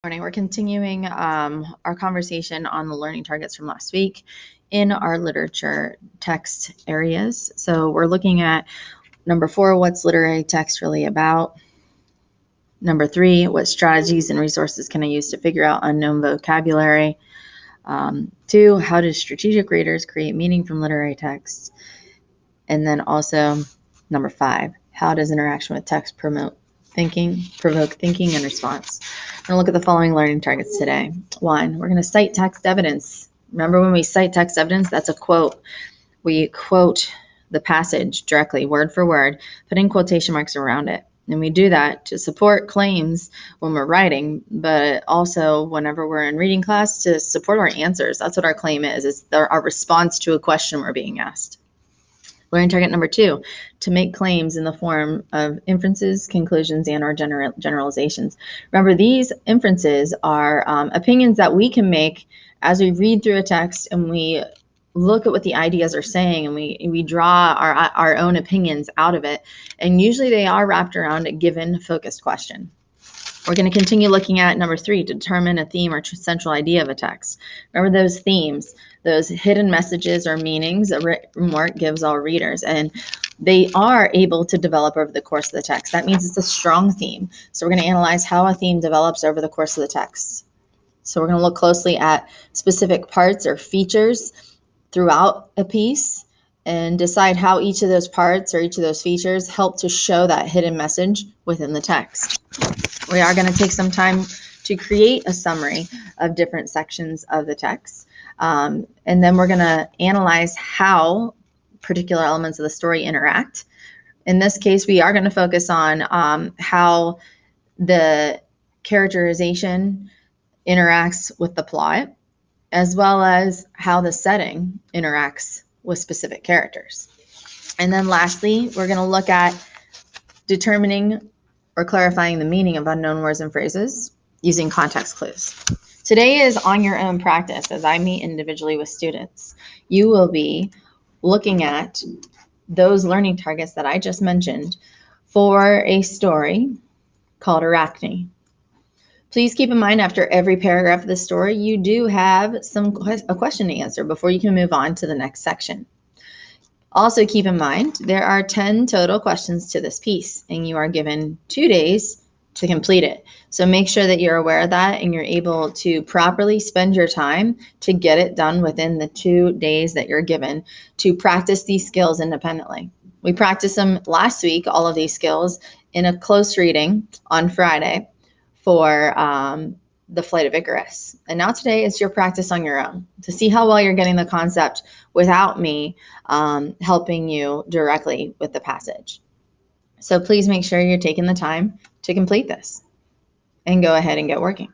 Morning. We're continuing our conversation on the learning targets from last week in our literature text areas. So we're looking at number 4, what's literary text really about? Number 3, what strategies and resources can I use to figure out unknown vocabulary? 2, how do strategic readers create meaning from literary text? And then also number 5, how does interaction with text provoke thinking and response? We're going to look at the following learning targets today. 1, we're going to cite text evidence. Remember, when we cite text evidence, that's a quote. We quote the passage directly, word for word, putting quotation marks around it. And we do that to support claims when we're writing, but also whenever we're in reading class to support our answers. That's what our claim is. It's our response to a question we're being asked. Learning target number 2, to make claims in the form of inferences, conclusions, and or generalizations. Remember, these inferences are opinions that we can make as we read through a text and we look at what the ideas are saying, and we draw our own opinions out of it. And usually they are wrapped around a given focused question. We're going to continue looking at number 3, to determine a theme or central idea of a text. Remember those themes, those hidden messages or meanings a written work gives all readers, and they are able to develop over the course of the text. That means it's a strong theme. So we're going to analyze how a theme develops over the course of the text. So we're going to look closely at specific parts or features throughout a piece and decide how each of those parts or each of those features help to show that hidden message within the text. We are going to take some time to create a summary of different sections of the text. And then we're going to analyze how particular elements of the story interact. In this case, we are going to focus on how the characterization interacts with the plot, as well as how the setting interacts with specific characters. And then lastly, we're going to look at determining or clarifying the meaning of unknown words and phrases using context clues. Today is on your own practice as I meet individually with students. You will be looking at those learning targets that I just mentioned for a story called Arachne. Please keep in mind, after every paragraph of the story, you do have a question to answer before you can move on to the next section. Also keep in mind, there are 10 total questions to this piece, and you are given 2 days to complete it. So make sure that you're aware of that and you're able to properly spend your time to get it done within the 2 days that you're given to practice these skills independently. We practiced them last week, all of these skills, in a close reading on Friday for the Flight of Icarus. And now today is your practice on your own to see how well you're getting the concept without me helping you directly with the passage. So please make sure you're taking the time to complete this and go ahead and get working.